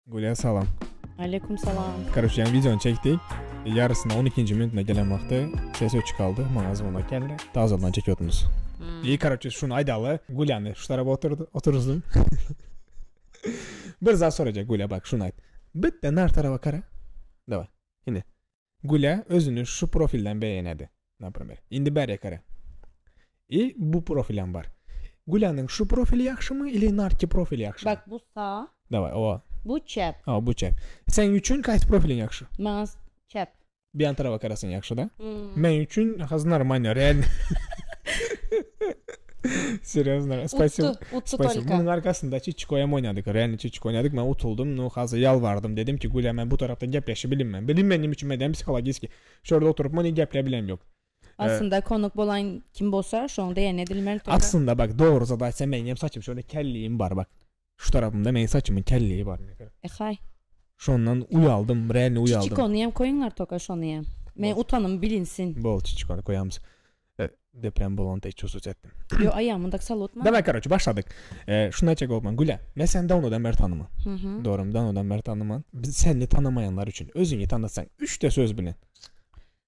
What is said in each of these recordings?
Gülya salam. Aleyküm salam. Короче, yani videonu çektik. Yarısına 12. minutuna gelen vakti ses öçük kaldı. Mağazımına geldi. Tazadan çekiyordunuz. İyi короче, şunu aydalı. Gülyan'ı şu tarafa otururdum. Bir zat soracak Gülya, bak şunu ayt. Bitti nar tarafa kara. Davay. Şimdi. Gülya özünü şu profilden beğenedi. Например. Indi beri kara. Bu profilden var. Gülyan'ın şu profili yakşı mı ili narki profili yakşı mı? Bak bu sağ. Davay o. Bu çep. Bu çep. Sen üçün kaç profilin yakşı? Mən çep. Bir an tarafa karasın yakşı da. Ben üçün hazır manya real. Seriyozlar. Spasibo. Spasibo. Bunun arkasında Çiçiko'ya oynadık. Realni Çiçiko oynadık. Ben utuldum. No hazır yalvardım. Dedim ki Gülya, ben bu taraftan gepleşebilirim ben. Benim için ben psikolojik. Şurada oturup bana gepleyebilem yok. Aslında konuk olan kim bolsa şu anda yeni edilmeli. Aslında bak doğru zaten benim saçım şöyle kelliğim var bak. Şu tarafımda benim saçımın kelliği var. Hay. Şondan uyaldım. Realni uyaldım. Çiçiko'nu yem koyunlar toka şonu yem. Ben utanım bilinsin. Bol Çiçiko'nu koyamız. Deprem bolonu tek çözüz ettim. Yo ayağımında salotma. Demek короче başladık. Şuna çek olman Gülya. Ben sen Dano'dan beri tanımam. Doğru mu? Dano'dan beri tanımam. Biz seni tanımayanlar için özünü tanıtsan 3 de söz bilin.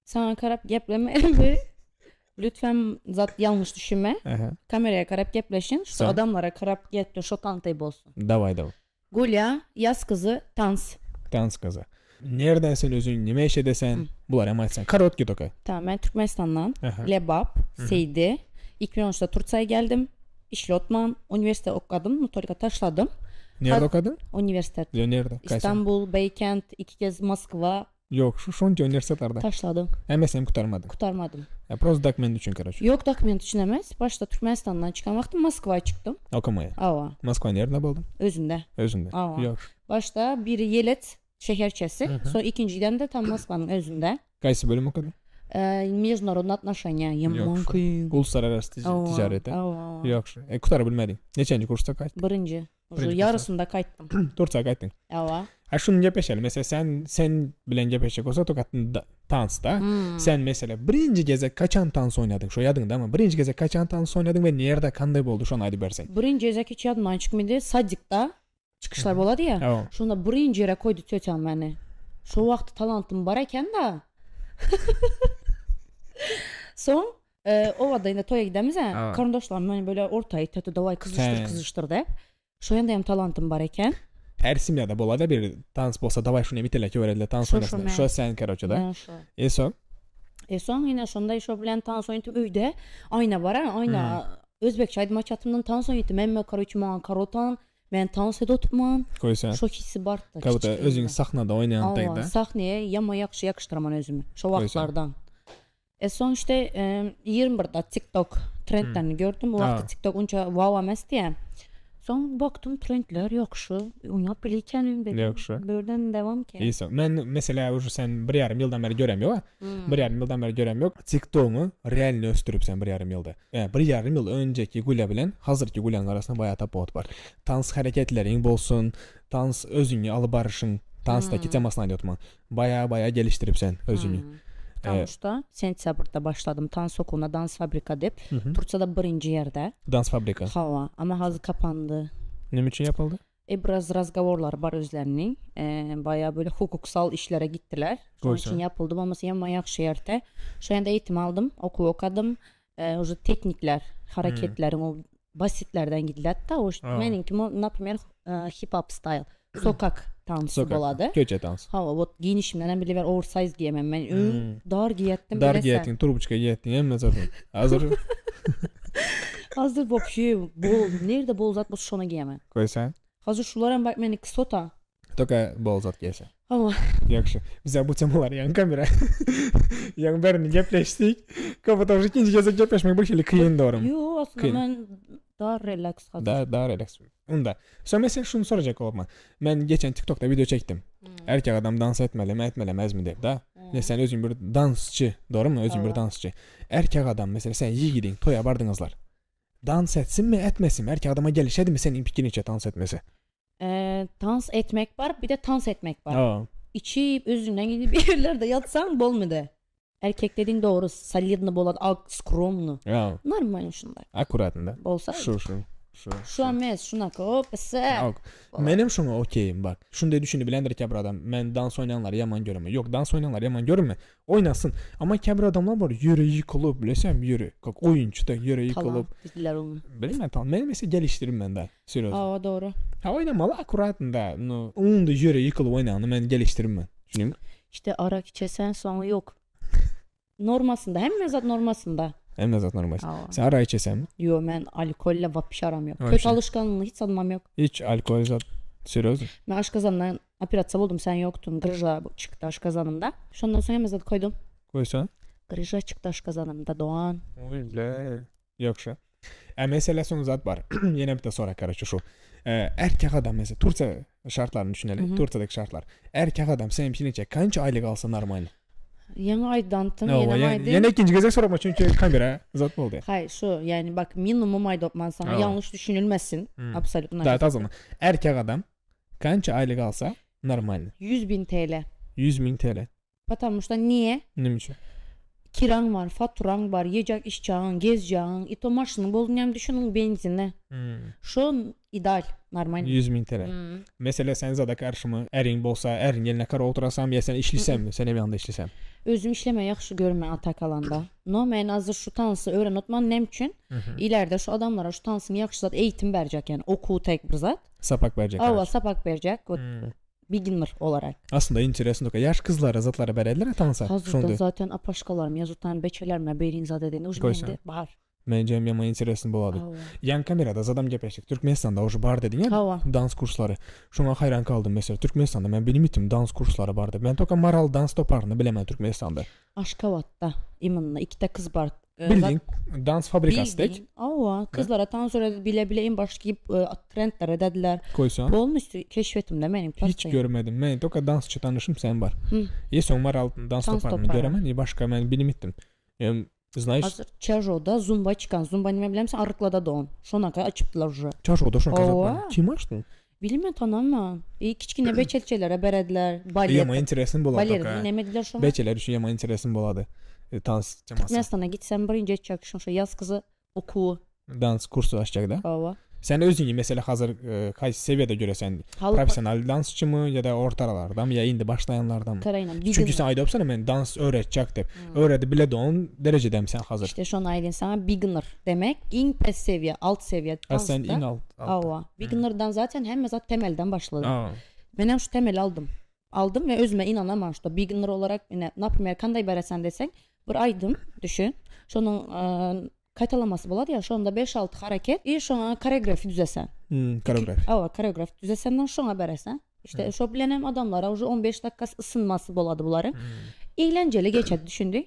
Sana karab gepleme. Lütfen zat yanlış düşünme. Kameraya karab gepleşin. Şu adamlara karab geple şotantay bolsun. Davay. Gülya yaz kızı Tans. Tans kızı. Nereden sen özün nime işe desen bular hem açsan. Karot git okay. Tamam, ben Türkmenistan'dan. Lebap, Seydi. 2013'te Turca'ya geldim. İşletman, üniversite okudım. Motorika taşladım. Nerede okudun? Üniversite. Nerede? İstanbul, Beykent, 2 kez Moskva. Yok, şu üniversitelerde. Taşladım. Ama sen kurtarmadın. Kurtarmadım. Prost dokument için короче. Yok, dokument için emez. Başta Türkmenistan'dan çıkan vakti Moskva'ya çıktım. Okumaya. Ava. Moskva nerede buldun? Özünde. Ava. Yok. Başta biri Yelet şehirçesi. Sonra ikinciden de tam Moskva'nın özünde. Kaysı bölüm okudun? Международные отношения. Uluslararası ticarete. Yok. Kurtarabilmedin. Neçenci kursta kayıttın? Birinci. Yarısında kayıttım. Turca'ya kayıttın. Ava. Şunu cepeşelim. Mesela sen bilen cepeşek olsa tokatın tansta. Sen mesela birinci geze kaçan tans oynadın? Şu yadın da mı? Birinci geze kaçan tans oynadın ve nerede kanday oldu? Şunu hadi bersen. Birinci geze hiç yadımdan çıkmadı. Sadık'ta çıkışlar boladı ya. Şunda birinci yere koydu töten beni. Şu vakti talantım var eken de. Son o vadayında toya gidemiz ya. Karındaşlarım beni böyle ortaya tötü davay kızıştır hep. Şu yanda hem talantım var eken. Her simyada bolada bir dans bolsa davay şunu emitelek öğrendiler dans oynasın. Şu sen короче da. Son yine sonda şu bilen dans oynadım öyde. Ayna var ha, ayna. Özbekçe aydım açatımdan dans oynadım. Emme короче man karotan. Ben dans edotman. Koysan. Şu hissi bardı. Kavuta özün sahnada oynayan da. Sahneye yama yakıştıraman özümü. Şu vaxtlardan. Son işte 21'da TikTok trendlerini gördüm. Bu vaxtda TikTok unca wow emas diye. Son baktım trendler yaxşı. Oynayıp bilirken dedim. Yaxşı. Buradan devam ki. İyi son. Ben mesela sen 1,5 yıldan beri görem yok. 1,5 yıldan beri görem yok. TikTok'u realni östürüp sen 1,5 yılda. Yani 1,5 yıl önceki Gülya bilen hazırki Gülyanın arasında bayağı tapot var. Dans hareketlerin bolsun, dans özünü alıp barışın, danstaki temasını anlatman. Bayağı geliştirip sen özünü. Tanışda sentyabrda başladım dans okuluna, dans fabrika deyip. Turca'da birinci yerde. Dans fabrika. Hava ama hazır kapandı. Ne için yapıldı? Biraz razgovorlar var özlerinin. Bayağı böyle hukuksal işlere gittiler. Onun için yapıldı. Ama yama yaxşı yerde. Şu anda eğitim aldım. Okul okudum. Teknikler, hareketlerin o basitlerden gidiler. Hatta benimki например hip hop style. Sokak dansı boladı. Köçe dans. Giyinişimden bile oversize giyemem. Ben dar giyettim. Dar giyettin, turbuçka giyettin. Hem zaten. Hazır вообще nerede bol zat bu şuna giyemem. Koysan. Hazır şulara bak beni kısota. Toka bol zat giysen. Ama. Yaxşı. Bize bu temalar yan kamera. Yan birini gepleştik. Kapatıp ikinci kez gepleşmek böyle kıyın doğru mu? Yo aslında ben daha relax hazır. Daha relax. Onda. Sonra mesela şunu soracak olma. Ben geçen TikTok'ta video çektim. Erkek adam dans etmeli mi etmelemez mi deyip da. Sen özün bir dansçı. Doğru mu? Özün bir dansçı. Erkek adam mesela sen iyi gidin toya bardınızlar. Dans etsin mi etmesin mi? Erkek adama gelişedi mi senin fikrin içe dans etmesi? Dans etmek var bir de dans etmek var. İçip özünden gidip bir yerlerde yatsan bol mu de? Erkek dediğin doğru. Solidno bolat, skромno. Normal şunlar. Akkuratında. Bolsa. Şu. Şu an mes şunaka hop ese. Yok. Benim şuna okeyim bak. Şunu düşünü bilendir ki bir adam. Ben dans oynayanları yaman görme. Yok dans oynayanları yaman görme. Oynasın. Ama ki bir adamlar var yüreği yıkılıp bilesem yürü. Kok oyuncu da yüreği yıkılıp. Dediler onu. Bilmem tamam. Benim mesela geliştiririm ben de. Seriöz. Aa doğru. Ha oynamalı akuratında. Onun da yüreği yıkılıp oynayanı ben geliştiririm ben. Düşünün. İşte arak içesen sonra yok. Normasında hem mezat normasında. Hem de zaten normal. Sen ara içesem mi? Yo ben alkolle vapış aram yok. Öyle Kötü şey. alışkanlığını hiç sanmam yok. Hiç alkol zat. Seriöz. Ben aşkazandan operasiya buldum sen yoktun. Grıja çıktı aşkazanımda. Şundan sonra mezat koydum. Koysan. Grıja çıktı aşkazanımda Doğan. Öyle. Yok şu. Mesela son zat var. Yine bir de sonra karşı şu. Erkek adam mesela Turkiye şartlarını düşünelim. Türkiye'deki şartlar. Erkek adam senin pişince kaç aylık alsa normal? Yeni aydantım yeni aydı. Yine ikinci geze sorma çünkü kamera zat oldu. Hayır şu yani bak minimum ayda opman sana yanlış düşünülmesin. Absolut. Daha az zaman. Erkek adam kaç aylık alsa normal? 100.000 TL. 100.000 TL. Потому что niye? Ne için? Kiran var, faturan var, yiyecek içeceğin, gezeceğin, ito maşını bolunayım düşünün benzinle. Şu ideal, normal. 100.000 TL. Mesela sen zada karşıma erin bolsa, erin yerine kara oturasam ya sen işlisem mi? Sen ev yanında işlisem. Özüm işleme yaxşı görme atak alanda. No men hazır şu tansı öğren otman nem için ileride şu adamlara şu tansını yaxşı zat eğitim verecek yani oku tek bir zat. Sapak verecek. Ava sapak verecek. Beginner olarak. Aslında interesant o. Yaş kızlara zatlara berediler tansa. Hazırda zaten apaşkalarım yazıtan beçelerme berin zadedeni ujmendi var. Bence yama interesant boladı. Yan kamerada zadam gepeşik. Türkmenistan'da oju bar dedin ya. Dans kursları. Şuna hayran kaldım mesela. Türkmenistan'da ben bilmiyorum dans kursları bardı. Ben toka maral dans toparını bilemem Türkmenistan'da. Aşkavat'ta imanla iki de kız bar. Bildiğin dans fabrikası tek. Kızlara tan sonra bile en başlayıp trendlere dediler. Koysan. Olmuştu keşfetimde benim. Hiç görmedim. Ben toka dansçı tanışım sen var. Son maral dans toparını göremem. Başka ben bilmiyorum. Yani знаешь. Hazır Çajo'da zumba çıkan. Zumba ne bilemsen Arıkla'da da on. Şonaka açıptılar уже. Çajo'da şuna kazatlar. Kim açtı? Bilmem tanımam. Kiçkine beçelçelere berediler. Balet. Yama interesin boladı. Balet dinlemediler şuna. Beçeler üçün yama interesin boladı. Dans çaması. Türkmenistan'a gitsem birinci edecek şu yaz kızı oku. Dans kursu açacak da. Hava. Sen özün mesela hazır kaç seviyede göresen profesyonel dansçı mı ya da ortalardan ya indi başlayanlardan mı? Çünkü sen ayda yapsana ben dans öğretecek de. Öğredi bile de on derecede sen hazır. İşte şu an aydın sana beginner demek. In pes seviye, alt seviye dansta. Sen in alt. Hava. Beginner'dan zaten hem zaten temelden başladım. Ben hem şu temel aldım. Aldım ve özüme inanamam şu beginner olarak ne yapayım kanday beresen desek bir aydım düşün. Şunun kayıtlaması buladı ya şu anda 5-6 hareket şu an koreografi düzesen. Koreografi. Koreografi düzesenden şu an beresen. İşte şu bilenem adamlara 15 dakika ısınması buladı bunların. Eğlenceli geçer düşündü.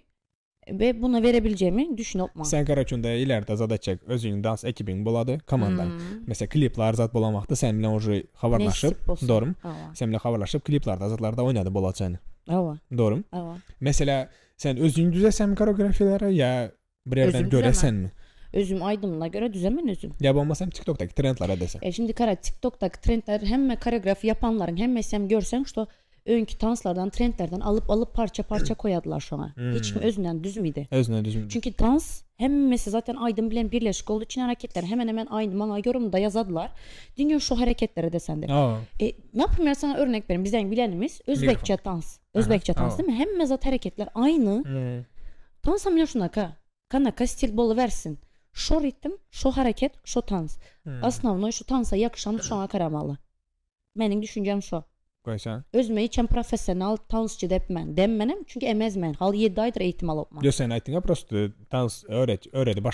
Ve buna verebileceğimi düşünüyorum. Sen Karaçun'da ileride zadacak özünün dans ekibin buladı komanda. Mesela klipler zat bulamakta sen bile oje haberlaşıp doğru mu? Sen bile haberlaşıp kliplerde zatlarda oynadı buladı seni. Doğru mu? Mesela sen özün düzesen koreografilere ya bir yerden göresen mi? Özüm aydımına göre düzemen özüm. Ya olmasam TikTok'taki trendlere desen. Şimdi TikTok'taki trendler hem koreografi yapanların hem mesela görsen işte önkü danslardan trendlerden alıp parça koyadılar şu an. Hiç mi özünden düz müydü? Özünden düz müydü? Çünkü dans hem mesela zaten aydın bilen birleşik olduğu için hareketler hemen hemen aynı bana yorumda yazdılar. Dünya şu hareketlere desen de. Ne yapayım ya sana örnek vereyim. Bizden bilenimiz Özbekçe dans. Özbekçe dans değil mi? Hem mezat hareketler aynı. Dansa bile şuna kanaka stil bolu versin. Şu ritim, şu hareket, şu dans. Aslında şu dansa yakışan şu an karamalı. Benim düşüncem şu. Koysan. Özüme için profesyonel dansçı depmen. Demmenim çünkü emezmen. Hal 7 aydır eğitim alıp. Yo sen aytın ya prosto dans öğredi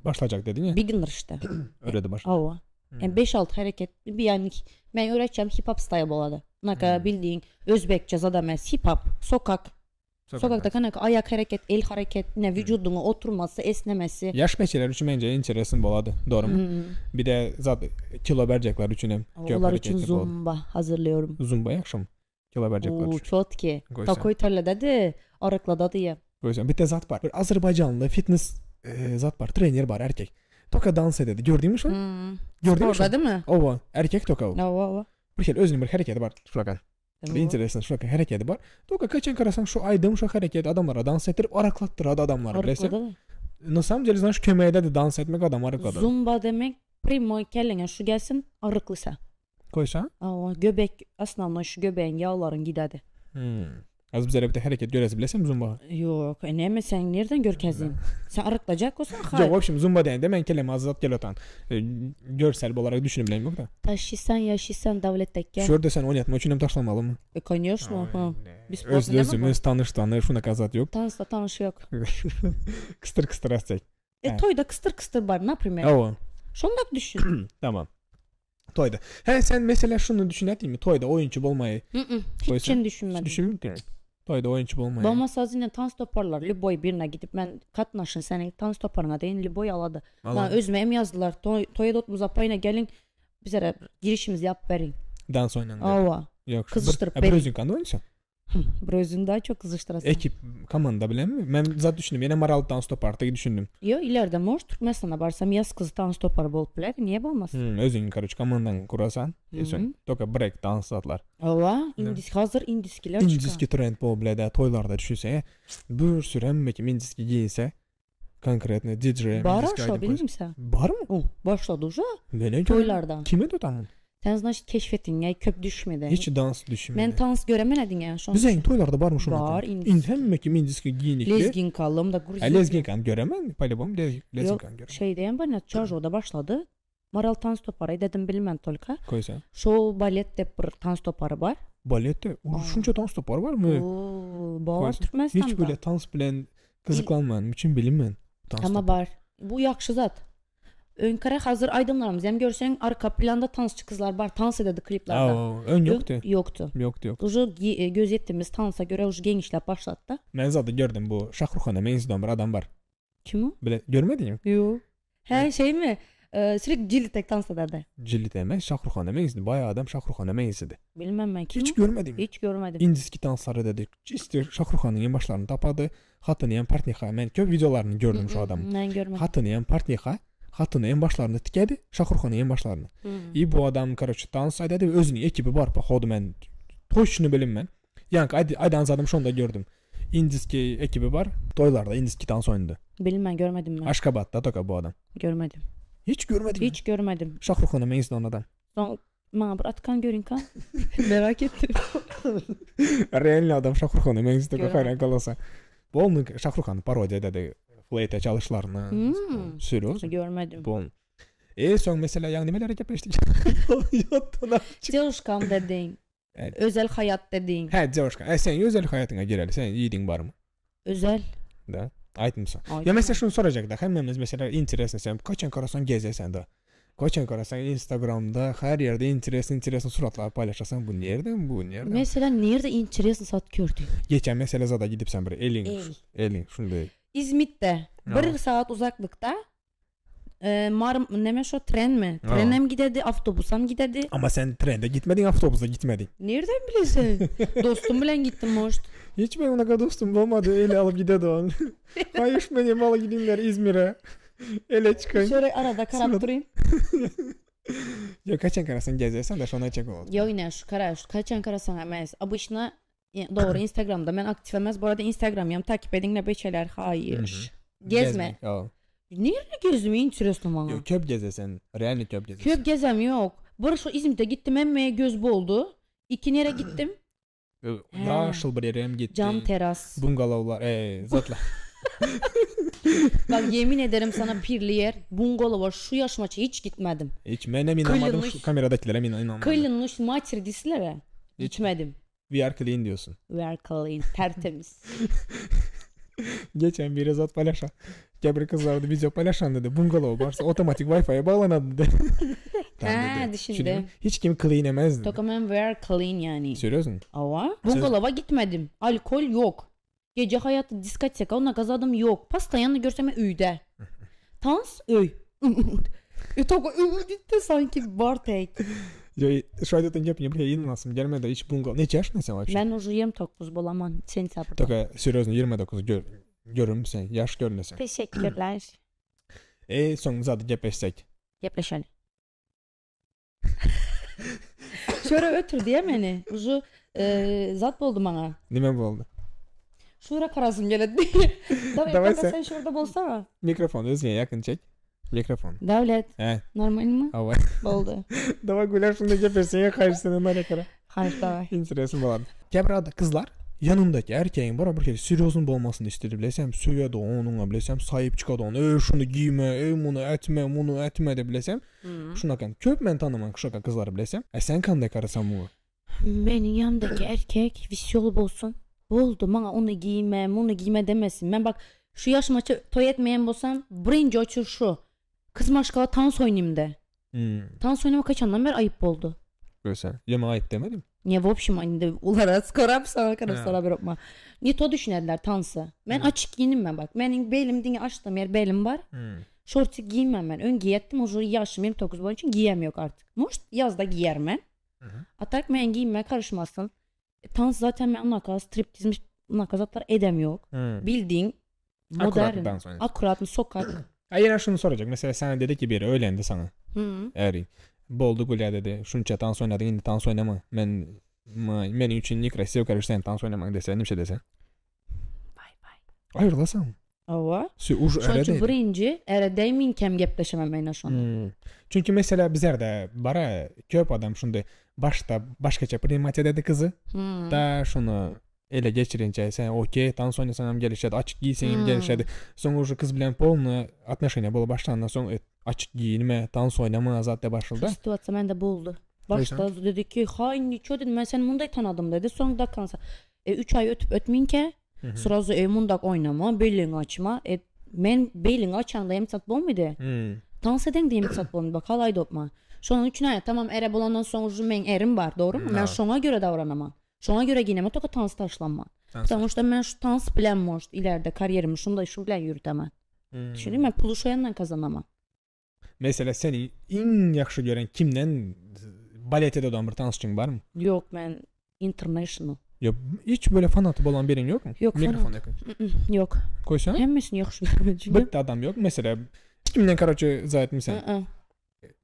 başlayacak dedin ya. Beginner işte. Öğredi başlayacak. Yani 5-6 hareket bir yani ben öğreteceğim hip hop style boladı. Naka bildiğin Özbekçe zadamez hip hop sokak. Sokakta kanaka ayak hareket, el hareket, ne vücudunu oturması, esnemesi. Yaş beçeler üçün bence interesin boladı. Doğru mu? Bir de zaten kilo verecekler üçün hem. Onlar için zumba hazırlıyorum. Zumba yakşam. Kilo verecekler üçün. Çok ki. Takoy tarla dedi, arıkla diye. Koysan. Bir de zat var. Bir Azerbaycanlı fitness zat var. Trainer var erkek. Toka dans ededi. Gördün mü şu? Gördün mü şu? Orada değil mi? Ova. Erkek toka o. Ova. Bir şey özünün bir hareketi var. Şurakan. Bir interesant şu hareketi var. Toka kaçan karasan şu aydım şu hareket adamlara dans ettirip araklattırdı adamları. Arıkladı. На самом деле, знаешь, kömeğde de dans etmek adam arıkladı. Zumba demek primo kellenge şu gelsin arıklısa. Koysa? Aa, göbek основной şu göbeğin yağların gidadi. Az bizlere bir de hareket göresi bilesem zumba. Yok, neme sen nereden görkezin? Sen arıklayacak olsan Yok, в общем, zumba deyəndə mən kelime azat gel otan. Görsel olarak düşünebileyim yok da. Taşısan yaşısan davlettekke. Şurada sen oynatma üçün hem taşlamalı mı? Конечно. Özümüz tanış şuna azat yok. Tanışla tanış yok. Kıstır asacak. Toyda kıstır var, например. O. Şondak düşün. Tamam. Toyda. He sen mesela şunu düşünettin mi? Toyda oyuncu olmayı. Hiç düşünmedim. Düşünmedin mi? Toyda oyuncu olmayı. Olmasa yine dans toparlar. Liboy birine gidip ben katnaşın senin dans toparına deyin Liboy aladı. Lan özüme em yazdılar. Toyda otmuza payına gelin bize girişimiz yap verin. Dans oynandı. Ava. Yok. Kızıştırıp verin. Özün kandı oynuyorsun. Brözün daha çok kızıştırasın. Ekip komanda bilen mi? Ben zaten düşündüm. Yine Maral dans topartı düşündüm. Yo ileride moş Türkmenistan'a barsam yaz kız dans toparı bolup biler. Niye bolmasın? Özün karuç komandan kurasan. Yesin. Toka break dans atlar. Ava. Hazır indiskiler çıkar. İndiski trend bu bilede toylarda düşünse. Bir sürem mekim indiski giyse. Konkretne DJ. Var aşağı bilmimse. Var mı? Başladı uca. Ne Toylardan. Kime tutamın? Sen значит keşfettin ya köp düşmedi. Hiç dans düşmedi. Ben dans göremedin ya şu an. Bizden toylarda var mı şunu? Var Hem mekim indiski giyinikli. Lezgin kallım da Gruzya. Lezgin kan göremem. Palibom lezgin kan göremem. Şey diyen bana Çarjo'da başladı. Maral dans toparı dedim bilmem tolka. Koysa. Şu balet de bir dans toparı var. Balette şunca dans toparı var mı? Bağır Türkmenistan'da. Hiç böyle dans bilen kızıklanmam için bilinmem. Ama var. Bu yakşı zat. Önkara hazır aydınlarımız. Hem görsen arka planda dansçı kızlar var. Dans edildi kliplerde. Ön yoktu. Yoktu. Ucu göz ettiğimiz dansa göre ucu genişlep başlattı. Ben zaten gördüm bu Şahrukhan'a benziyor bir adam var. Kim o? Böyle görmedin mi? Yok. He şey mi? Sürekli Cilitek dans ederdi. Cilit emez Şahrukhan'a benziyor. Bayağı adam Şahrukhan'a benzedi. Bilmem ben kim Hiç görmedim. Hiç görmedim. İndiski dansları dedi. İşte Şahrukhan'ın en başlarını tapadı. Hatını en partniha. Ben köp videolarını gördüm şu adamın. Ben görmedim. Hatını en partniha. Hatını en başlarını tikedi. Şahrukhan'ın en başlarını. İyi bu adam karşı dans ededi ve özünün ekibi var. Hodu ben hoşunu bilim ben. Yani aydan adam şunu da gördüm. İndiski ekibi var. Toylarda indiski dans oynadı. Bilmem görmedim ben. Aşkabat'ta toka bu adam. Görmedim. Hiç görmedim. Hiç görmedim. Şahrukhan'a benziyor adam. Bana bir atkan görün kan. Merak ettim. Realli adam Şahrukhan'a benziyor. Hayran kalırsa. Bu onun Şahrukhan'ın parodiya dedi. Fleyte çalışlarını sürüyoruz. Görmedim. Bu. Son mesela yani neler yapmıştık? Девушкам dedin. Evet. Özel hayat dedin. He девушка. Sen özel hayatına girelim. Sen yiğidin var mı? Özel. Da. Aytmışsın. Ya mesela şunu soracak da. Hemimiz mesela interesli sen. Kaçan karasan gezesen de. Kaçan karasan Instagram'da her yerde interesli suratlar paylaşasan bu nereden? Mesela nerede interesli sat gördün? Geçen mesela zada gidip sen bir elin şunu değil. İzmit'te. Bir saat uzaklıkta neme şu tren mi? Trenem gidedi, avtobusam gidedi. Ama sen trende gitmedin, avtobusla gitmedin. Nereden bilirsin? Dostum bilen gittim hoşt. Hiç benim ona kadar dostum olmadı. Ele alıp gidedi onu. Hayır benim alıp gideyimler İzmir'e. Ele çıkayım. Şöyle arada karap durayım. Ya kaçan karasan gezersen de şuna çek olur. Yo yine şu kaçan karasan emez. Abışına doğru Instagram'da ben aktif emez. Bu arada Instagram'yam takip edin ne beçeler. Hayır. Gezme. Nerede gezme interesli bana? Yok köp gezesen. Realni köp gezesen. Köp gezem yok. Bu şu İzmit'e gittim emmeye göz boldu. İki nere gittim? Yaşıl bir yere gittim. Cam teras. Bungalovlar. Zatla. Bak yemin ederim sana pirli yer. Bungalova şu yaşmaça hiç gitmedim. Hiç ben inanmadım şu kameradakilere inanmadım. Kılınmış maçır dislere. Gitmedim. We are clean diyorsun. We are clean. Tertemiz. Geçen bir zat paylaşan. Gebri kızlardı video paylaşan dedi. Bungalov varsa otomatik Wi-Fi'ye bağlanadı dedi. He düşündüm. Hiç kim clean emezdi. Tokamen we are clean yani. Söylüyorsun. Ava. Bungalova gitmedim. Alkol yok. Gece hayatı diskoteka ona gazadım yok. Pastayanı görsem üyde. Tans öy. Toka öy sanki bar tek. Şu an zaten yapınca inanasım gelmedi hiç bungalov. Ne yaşın sen var? Ben уже 29 bolaman sentябрda. Toka söylüyorsun 29 görüm sen yaş görünesen. Teşekkürler. Son zaten gepleşsek. Gepleşelim. Şöyle ötür diye beni. Ucu zat oldu bana. Nime oldu? Şura karasın geledi. Davay sen şurada bolsana. Mikrofonu özüne yakın çek. Mikrofon. Davlet. He. Normal mi? Ava. Oldu. Dava güler şunda gepersene karşısına malakara. Hayır davay. İnteresan болады. Kebrada kızlar yanındaki erkeğin bir kere seriozun olmasını istedi bilesem, söyledi onunla bilesem, sahip çıkadı onu, şunu giyme, bunu etme de bilesem. Şunakan köp men tanıman şaka kızları bilesem. Sen kanday karasan bunu? Benim yanımdaki erkek visyolu bolsun. Oldu bana onu giyme demesin. Ben bak şu yaşıma toy etmeyen bolsam birinci açır şu. Kız maşkala dans oynayayım de. Dans oynama kaçandan beri ayıp oldu. Böyle yema ayıp demedim. Niye vopşim aynı ulara skorap sana kadar sonra bir okma. Niye to düşünediler tansı. Ben açık giyinim ben bak. Benim belim dinle açtım yer belim var. Şortu giymem ben. Ön giyettim o yaşım 29 boyunca giyem yok artık. Most yazda giyerim ben. Atak ben giyinmeye karışmasın. Dans zaten ben nakaz, striptizmiş nakazatlar edemiyor. Bildiğin modern, akurat mı sokak. Aynen şunu soracak. Mesela sana dedi ki biri öğlendi sana. Eri. Boldu gulya dedi. Şunca dans oynadın indi dans oynama. Men için nikra sev karışsan dans oynamak desen ne şey desen. Vay. Hayırlasam. Ava. Çünkü birinci eredeymin kem gepleşemem ben aşağıda. Çünkü mesela bizlerde bara köp adam şunda başkaça primatya dedi kızı. Da şunu ele geçirince sen okey dans oynasan gelişedi açık giysen gelişedi. Sonra уже kız bilen polnu отношения было başlandı. Sonra açık giyinme dans oynama zaten başladı. Situasiya mende buldu. Başta dedi ki hain niço dedim ben seni munday tanıdım dedi. Sonra da kansa 3 ay ötüp ötmeyinke sırası mundak oynama belini açma. Men belini açanda emsat bol muydu? Dans eden de emsat bol muydu? Bak halay dopma. Sonra 3 ay tamam ere bulandan sonra men erim var doğru mu? Ben şuna göre davranamam. Şuna göre gineme toka dans taşlanma. Sonuçta ben şu dans bilen ileride kariyerimi şunda şu bilen yürütemem. Düşünün ben pulu şoyandan kazanamam. Mesela seni en yaxşı gören kimden baletede olan bir dansçın var mı? Yok ben international. Yok hiç böyle fanatı olan birin yok mu? Yok mikrofon yakın. Yok. Koysan? Hemmesini yaxşı görmem çünkü. Bir adam yok. Mesela kimden karaçı zayet misin?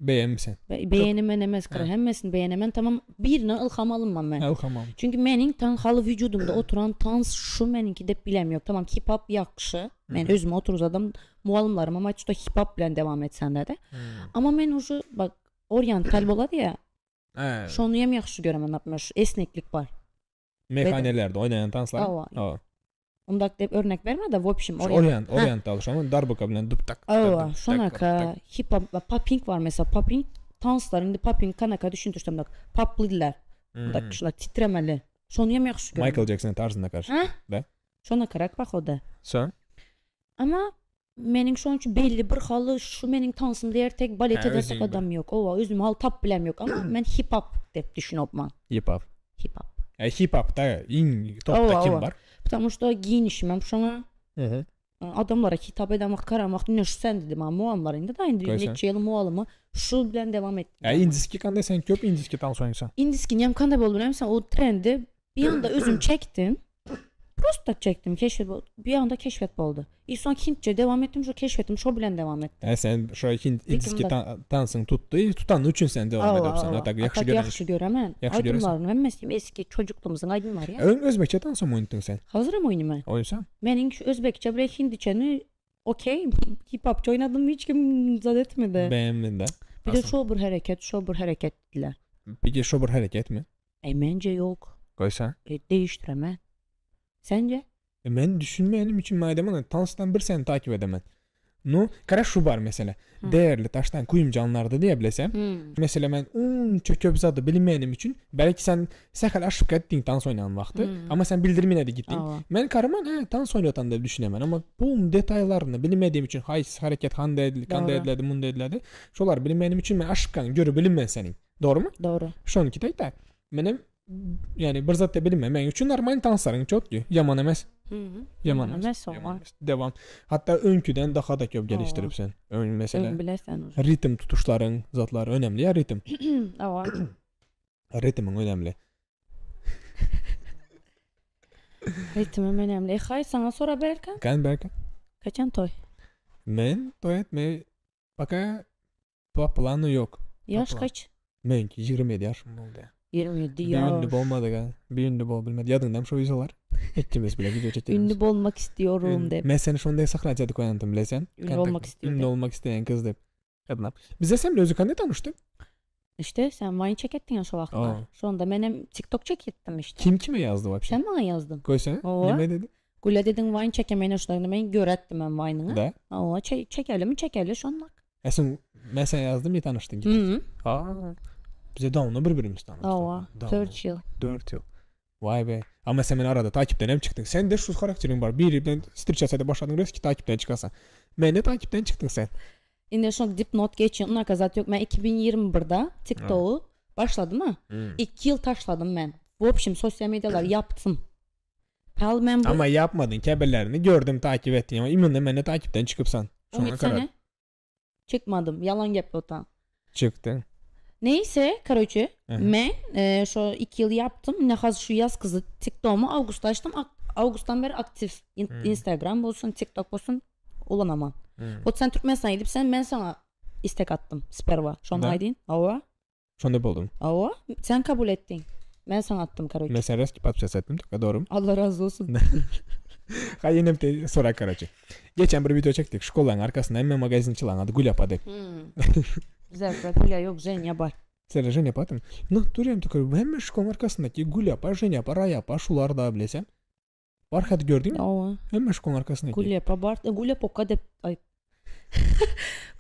Beğenmişsin. Beğenemen emez kara. Hemmesini beğenemem tamam birine ilham alınmam ben. İlham. Çünkü menin halı vücudumda oturan dans şu meninki de bilem yok. Tamam hip hop yaxşı. Ben özüme oturuz adam muallimlarım ama hiç de hip hop bilen devam etsen de. Ama men ucu bak oryantal boladı ya. Şunu yem yaxşı göremem yapmış. Esneklik var. Meyhanelerde oynayan danslar. Ondak dep örnek verme de vopşim oryantal şu an darbuka bilen dup tak. Şonaka hip hop popping var mesela popping danslarında popping kanaka düşüntürsem bak poplidiler. Ondak şular titremeli. Şonu yem yaxşı göremem. Michael Jackson tarzında karşı. Da. Şona karak bak o da. Son. Ama mening şu an belli bir halı şu mening dansım diğer tek balet edersek adam yok. Ova özüm hal tap bilem yok ama ben hip hop dep düşünopman. Hip hop. Hip hop. Hip hop'ta en topta kim var? Потому что giyinişim şuna adamlara hitap edemek karamak ne şu sen dedim ama muamlarında da indi neçe yıl mualımı şu bilen devam etti. Indiski kanday sen köp indiski dans oynasan. Indiski nem kanday boldu mesela o trendi bir anda özüm çektim. Prosta çektim bir anda keşfet oldu. İlk son Hintçe devam ettim şu keşfetim şu bilen devam ettim. Sen şu indiski dansın tuttu tutan üçün sen devam ediyorsun. Hatta yaxşı göremem. Aydınlarım hem eski çocukluğumuzun aydın var ya. Özbekçe dans mı oynadın sen? Hazırım oynayayım ben. Oynasan? Benim şu Özbekçe bile Hindiçeni okey hip hopçı oynadım hiç kim zad etmedi. Beğenmedin de. Bir de şu bir hareket diler. Peki şu bir hareket mi? Bence yok. Koysan? Değiştiremem. Sence? Ben düşünmeyenim için madem danstan bir seni takip edemem. No, kara şu var mesela. Değerli taştan kuyum canlarda diye bilesem. Mesela ben köp zadı bilmeyenim için belki sen sakal aşıp gittin dans oynayan vakti ama sen bildirmene de gittin. Ben karıman dans oynatan da düşünemem ama bu detaylarını bilmediğim için hareket kanda edildi, munda edildi. Şolar bilmeyenim için ben aşıp kan görü bilinmen senin. Doğru mu? Doğru. Şonki de benim yani bir zat da bilmem üçün normal dansların çok ki yaman emez. Yaman emez. Devam. Hatta önküden daha da köp geliştirip sen. Ön mesela ritim tutuşların zatları önemli ya ritim. Ritmin önemli. Ritmim önemli. Hay sana sonra Berkan? Kan Berkan. Kaçan toy? Men toy etme. Baka planı yok. Yaş kaç? Men 27 yaşım oldu ya. 27 yaş. Bir ünlü olmadı ga. Bir ünlü bol bilmedi. Yadından şu yüzüler. İkimiz bile video çekiyoruz. Ünlü olmak istiyorum de. Ben seni şonday saxlacadı koyandım bilesen. Ünlü olmak istiyorum. Ünlü olmak isteyen kız dep. Kadınap. Bize sen özü kanı tanıştık. İşte sen Vine çekettin ya şu vaxtlar. Aa. Sonra benim TikTok çekettim işte. Kim kime yazdı vapşe? Sen bana yazdın. Koysana. Ova. Ne dedi? Gule dedin Vine çekemeyene şunlarını ben görettim ben Vine'ını. Da. Ova çekeli şunlar. Esin ben sen yazdım ya tanıştın gittik. Hı. Aa. Bize davamlı birbirimiz tanıştık. Ova. 4 yıl. 4 yıl. Vay be. Ama sen beni arada takipten hem çıktın. Sen de şu karakterin var. Birinden streçasada başladın reski takipten çıkasan. Ben de takipten çıktın sen. Yine şu dipnot geçiyor. Onlar kazat yok. Ben 2021'de TikTok'u başladım ha. 2 yıl taşladım ben. Bu общем sosyal medyalar yaptım. Ben bu... Ama yapmadın kebirlerini gördüm takip ettin ama iminle beni takipten çıkıpsan. 13 sene çıkmadım. Yalan yapıyordum. Çıktın. Neyse короче ben şu 2 yıl yaptım. Ne hazır şu yaz kızı TikTok'umu Ağustos'ta açtım. Ağustos'tan beri aktif. Instagram olsun, TikTok olsun ulanamam. O sen Türkmenistan gidip ben sana istek attım. Sperva. Şu an aydın. Ava. Şonda buldum. Ava. Sen kabul ettin. Ben sana attım короче. Mesela reski patpiyas ettim. Doğru mu? Allah razı olsun. Hayır bir sonra короче. Geçen bir video çektik. Şkolanın arkasında hemen magazinçilan adı Gülap adı. Завтра Гуля yok Женя бар. Sen Женя patım. No duruyorum tukar. Hemen şkolun arkasındaki Gülapa, Женя, Rayapa şular da bilesem. Barkat gördün mü? Ava. Hemen şkolun arkasındaki. Gulapa бар. Gulapoka dep ay.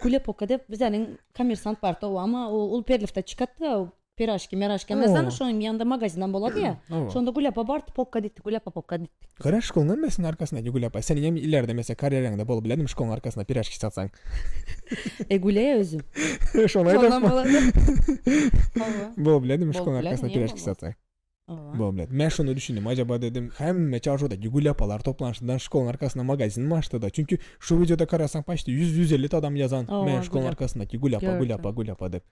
Gulapoka dep bizlerin kommersant var da ama o Ulperlif'te çıkarttı. Piraşki, mesela şunun yanında magazinden boladı ya. Şunda Gulapa бар, Pokka ditti, Gulapa Pokka ditti. Kara şkolun mesela arkasındaki Gulapa. Senin hem ileride mesela kariyerinde bol biledim şkolun arkasında piraşki satsan. Gulaya özüm. Şondan boladı. Bol biledim şkolun arkasında piraşki satsan. Bol biledim. Ben şunu düşündüm. Acaba dedim hem çarşıdaki Gulapalar toplanışından şkolun arkasında magazin mi açtı da. Çünkü şu videoda karasan başta 100-150 adam yazan. Ben şkolun arkasındaki Gulapa dep.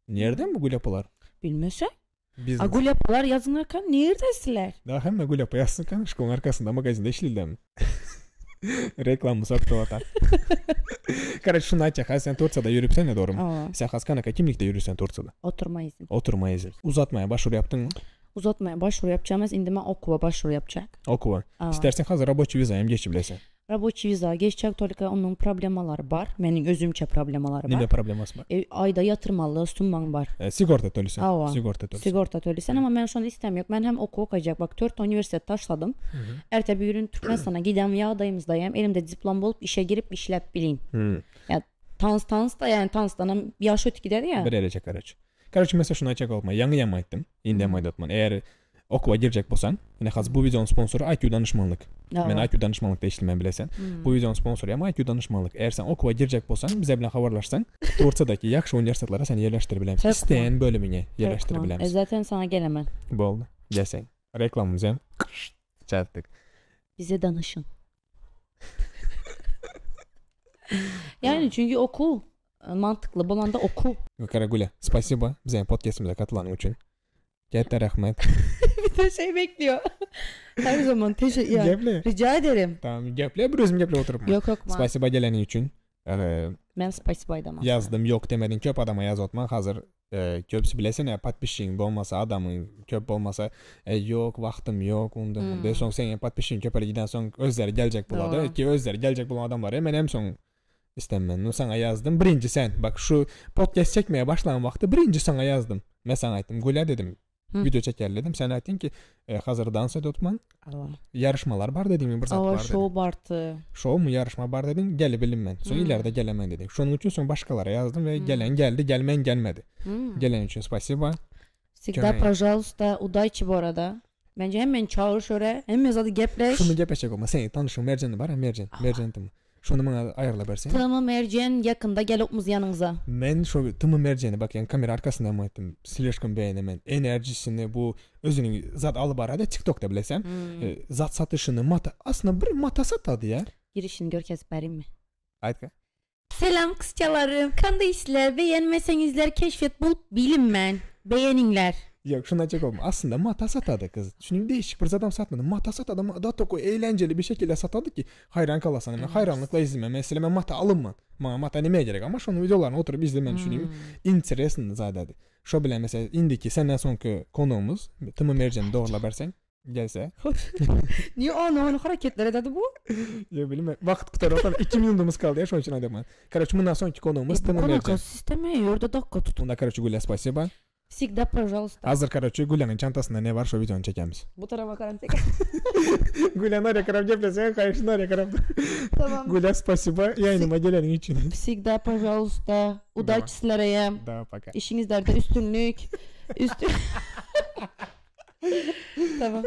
Nereden bu Gulapalar? Bilmesen. Gulapalar yazınırken neredesiler? Daha hem Gulapa yazsın kan şkolun arkasında magazinde işlildi mi? Reklamı sattı vatan. Kardeş şunu açacak. Sen Turciya'da yürüpsen ne doğru mu? Sen Haskanaka kimlikte yürürsen Turciya'da? Oturma izin. Uzatmaya başvuru yaptın mı? Uzatmaya başvuru yapacağım. Şimdi ben okuva başvuru yapacak. Okuva. İstersen hazır rабочий viza hem geçibilesen. Rабочий viza geçecek. Только onun problemaları var. Benim özümçe problemaları var. Ne probleması var? Ayda yatırmalı summan var. Sigorta төлüsen. Sigorta төлüsen ama ben şu an istemiyorum. Ben hem okuyacak. Bak 4 üniversite taşladım. Ertesi bir gün Türkmenistan'a gidem yağdayımızdayım. Elimde diplom bulup işe girip işlep bileyim. Ya Tans da yani Tans'tan yaş ötü gider ya. Bir erecek kardeş. Kardeşim mesela şunu açacak olma. Yanı yamaydım. İndem aydatman. Eğer okuva girecek bolsan, yine hazır bu videonun sponsoru IQ danışmanlık. Ben IQ danışmanlıkta işlem bilesen. Bu videonun sponsoru ama IQ danışmanlık. Eğer sen okuva girecek bolsan, bize bilen haberlaşsan, Turciya'daki yaxşı üniversitelere seni yerleştirebiliriz. İsteyen bölümüne yerleştirebiliriz. Zaten sana gelemem. Boldu. Gelsen. Reklamımız hem. Çattık. Bize danışın. Yani çünkü oku. Mantıklı bulanda oku. Karagule, spasiba bize podcast'imize katılan için. Yeter rahmet. Bir de şey bekliyor. Her zaman teşekkür ederim. Rica ederim. Tamam, geple. Bir özüm geple oturup. Yok. Spasiba geleni için. Ben spasibaydım. Yazdım yok demedin köp adama yaz otman hazır. Köpsü bilesene patpişin olmasa adamın köp olmasa yok vaktim yok ondan. Son sen patpişin köpele giden son özleri gelecek buladı ki özleri gelecek bulan adam var hemen hem son İstemem. Sana yazdım. Birinci sen. Bak şu podcast çekmeye başlayan vakti birinci sana yazdım. Ben sana aytdım. Gula dedim. Video çeker dedim. Sen aytdın ki hazır dans edotman. Yarışmalar var dediğim bir zat var dedim. Show bartı. Show mu yarışma var dedin. Gelebilim ben. Sonra ileride gelemen dedin. Şunun için son başkalara yazdım ve gelen geldi. Gelmen gelmedi. Gelen için spasiba. Всегда пожалуйста. Удачи bu arada. Bence hemen çağır şöyle. Hemen zaten gepleş. Şunu gepleşecek olma. Senin tanışın Mercan'ı var ya Mercan. Mercan tımı. Şunu bana ayarla versen. Tamam Mercan yakında gel okmuz yanınıza. Ben şu tımı Mercan'ı bak yani kamera arkasından mı ettim. Sileşkin beğenemen. Enerjisini bu özünün zat alıp arada TikTok'ta bilesem. Zat satışını mata. Aslında bir mata satadı ya. Girişini görkez vereyim mi? Aytka. Selam kızçalarım. Kandaysizler beğenmesenizler keşfet bulup bilinmen. Beğeninler. Yok şuna çek olma. Aslında mata satadı kız. Çünkü değişik bir adam satmadı. Mata satadı ama da çok eğlenceli bir şekilde satadı ki hayran kalasın. Yani hayranlıkla izleme. Mesela ben mata alınma. Mata nemeye gerek ama şunun videolarını oturup izlemen düşüneyim. Interesini zaten. Şu bile mesela indiki senden sonki konuğumuz Tımı Mercan'ı doğrula versen. Gelse. Niye onu hareketler ededi bu? Ya bilmem. Vaqt qutarıqdan 2 minutumuz kaldı ya, şunun için aydaman. Короче, bundan sonraki konuğumuz Тимур Konuka Mercan. sistemi yurda dakika tutun. Bunda короче Gulya spasiba. Всегда, пожалуйста. Hazır короче Gulya'nın çantasında ne var, şu videonu çekemiz. Bu tarafa karantık. Gulya nereye karab ceplese, kayışı nereye karab. Tamam. Gulya spasiba yayınıma gelenin için. Всегда, пожалуйста. Удачи sizlere. Daha пока. İşinizlerde üstünlük. Tamam.